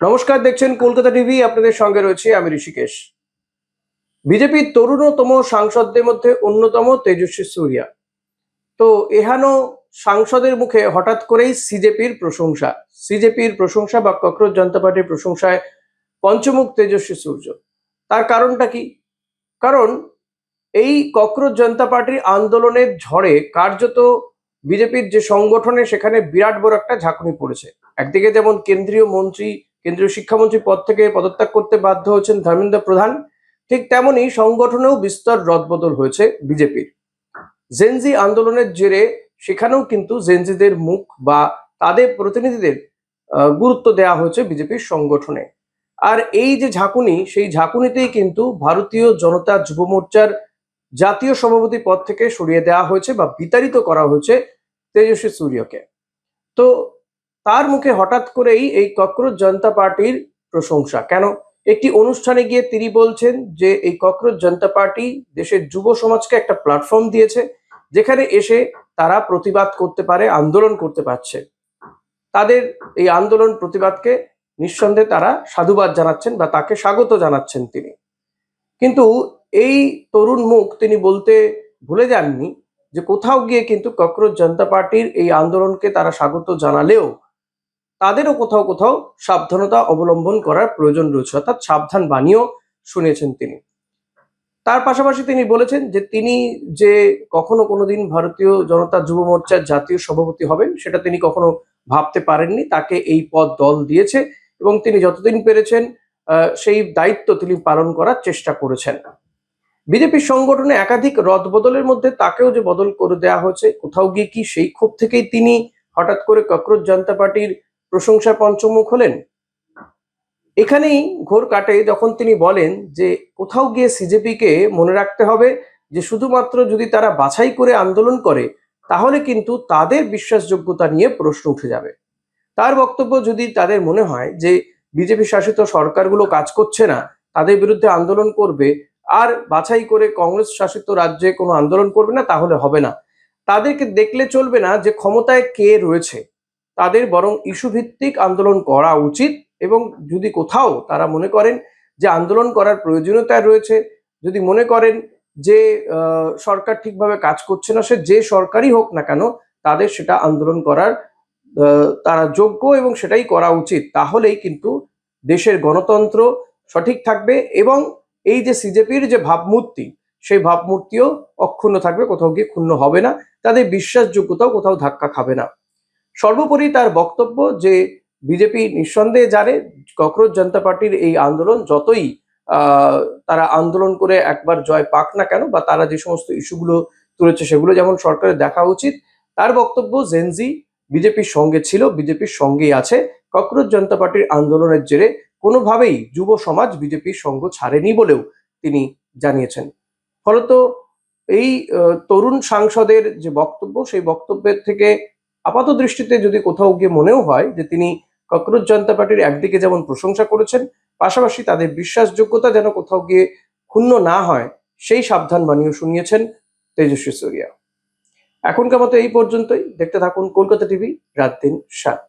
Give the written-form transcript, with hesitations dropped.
নমস্কার, দেখছেন কলকাতা টিভি। আপনাদের সঙ্গে রয়েছে আমি ঋষিকেশ। বিজেপির তরুণতম সাংসদদের মধ্যে অন্যতম তেজস্বী সূর্যা। তো এহেন সাংসদের মুখে হঠাৎ করেই সিজেপির প্রশংসা বা ককরোচ জনতা পার্টির প্রশংসায় পঞ্চমুখ তেজস্বী সূর্য। তার কারণটা কি? কারণ এই ককরোচ জনতা পার্টির আন্দোলনের ঝড়ে কার্যত বিজেপির যে সংগঠনে সেখানে বিরাট বড় একটা ঝাঁকুনি পড়েছে। একদিকে যেমন কেন্দ্রীয় শিক্ষামন্ত্রী পদ থেকে পদত্যাগ করতে বাধ্য হয়েছেন ধর্মেন্দ্র প্রধান, ঠিক তেমনি সংগঠনেও বিস্তর রদবদল হয়েছে বিজেপির। জেনজি আন্দোলনের জেরে সেখানেও কিন্তু জেনজিদের মুখ বা তাদের প্রতিনিধিদের গুরুত্ব দেওয়া হয়েছে বিজেপির সংগঠনে। আর এই যে ঝাঁকুনি, সেই ঝাঁকুনিতেই কিন্তু ভারতীয় জনতা যুব মোর্চার জাতীয় সভাপতি পদ থেকে সরিয়ে দেওয়া হয়েছে বা বিতাড়িত করা হয়েছে তেজস্বী সূর্যকে। তো তার মুখে হঠাৎ করেই এই ককরোচ জনতা পার্টির প্রশংসা কেন? একটি অনুষ্ঠানে গিয়ে তিনি বলছেন যে এই ককরোচ জনতা পার্টি দেশের যুব সমাজকে একটা প্ল্যাটফর্ম দিয়েছে, যেখানে এসে তারা প্রতিবাদ করতে পারে, আন্দোলন করতে পারছে। তাদের এই আন্দোলন প্রতিবাদকে নিঃসন্দেহে তারা সাধুবাদ জানাচ্ছেন বা তাকে স্বাগত জানাচ্ছেন তিনি। কিন্তু এই তরুণ মুখ তিনি বলতে ভুলে যাননি যে কোথাও গিয়ে কিন্তু ককরোচ জনতা পার্টির এই আন্দোলনকে তারা স্বাগত জানালেও তাদেরও কোথাও কোথাও সাবধানতা অবলম্বন করার প্রয়োজন রয়েছে, অর্থাৎ সাবধান বাণীও শুনিয়েছেন তিনি। তার পাশাপাশি তিনি বলেছেন যে তিনি যে কখনো কোনোদিন ভারতীয় জনতা যুব মোর্চার জাতীয় সভাপতি হবেন সেটা তিনি কখনো ভাবতে পারেননি। তাকে এই পদ দল দিয়েছে এবং তিনি যতদিন পেরেছেন সেই দায়িত্ব তিনি পালন করার চেষ্টা করেছেন। বিজেপির সংগঠনে একাধিক রদবদলের মধ্যে তাকেও যে বদল করে দেওয়া হয়েছে, কোথাও গিয়ে কি সেই ক্ষোভ থেকেই তিনি হঠাৎ করে ককরোচ জনতা পার্টির প্রশংসায় পঞ্চমুখ হলেন? এখানেই ঘোর কাটে যখন তিনি বলেন যে কোথাও গিয়ে সিজেপিকে মনে রাখতে হবে যে শুধুমাত্র যদি তারা বাছাই করে আন্দোলন করে তাহলে কিন্তু তাদের বিশ্বাসযোগ্যতা নিয়ে প্রশ্ন উঠে যাবে। তার বক্তব্য, যদি তাদের মনে হয় যে বিজেপি শাসিত সরকারগুলো কাজ করছে না, তাদের বিরুদ্ধে আন্দোলন করবে, আর বাছাই করে কংগ্রেস শাসিত রাজ্যে কোনো আন্দোলন করবে না, তাহলে হবে না। তাদেরকে দেখলে চলবে না যে ক্ষমতায় কে রয়েছে, তাদের বরং ইস্যু ভিত্তিক আন্দোলন করা উচিত। এবং যদি কোথাও তারা মনে করেন যে আন্দোলন করার প্রয়োজনীয়তা রয়েছে, যদি মনে করেন যে সরকার ঠিকভাবে কাজ করছে না, সে যে সরকারই হোক না কেন, তাদের সেটা আন্দোলন করার তারা যোগ্য এবং সেটাই করা উচিত। তাহলেই কিন্তু দেশের গণতন্ত্র সঠিক থাকবে এবং এই যে সিজেপির যে ভাবমূর্তি, সেই ভাবমূর্তিও অক্ষুণ্ণ থাকবে, কোথাও গিয়ে ক্ষুণ্ণ হবে না, তাদের বিশ্বাসযোগ্যতাও কোথাও ধাক্কা খাবে না। সর্বোপরি তার বক্তব্য যে বিজেপি নিঃসন্দেহে জানে ককরোচ জনতা পার্টির এই আন্দোলন যতই তারা আন্দোলন করে একবার জয় পাক না কেন, বা তারা যে সমস্ত ইস্যুগুলো তুলেছে সেগুলো যেমন সরকারের দেখা উচিত, তার বক্তব্য জেনজি বিজেপির সঙ্গে ছিল, বিজেপির সঙ্গেই আছে। ককরোচ জনতা পার্টির আন্দোলনের জেরে কোনোভাবেই যুব সমাজ বিজেপির সঙ্গ ছাড়েনি বলেও তিনি জানিয়েছেন। ফলত এই তরুণ সাংসদের যে বক্তব্য, সেই বক্তব্যের থেকে আপাত দৃষ্টিতে যদি কোথাও গিয়ে মনেও হয় যে তিনি ককরোচ জনতা পার্টির একদিকে যেমন প্রশংসা করেছেন, পাশাপাশি তাদের বিশ্বাসযোগ্যতা যেন কোথাও গিয়ে ক্ষুণ্ণ না হয়, সেই সাবধান বাণীও শুনিয়েছেন তেজস্বী সূর্যা। এখনকার মতো এই পর্যন্তই। দেখতে থাকুন কলকাতা টিভি, রাত দিন 7।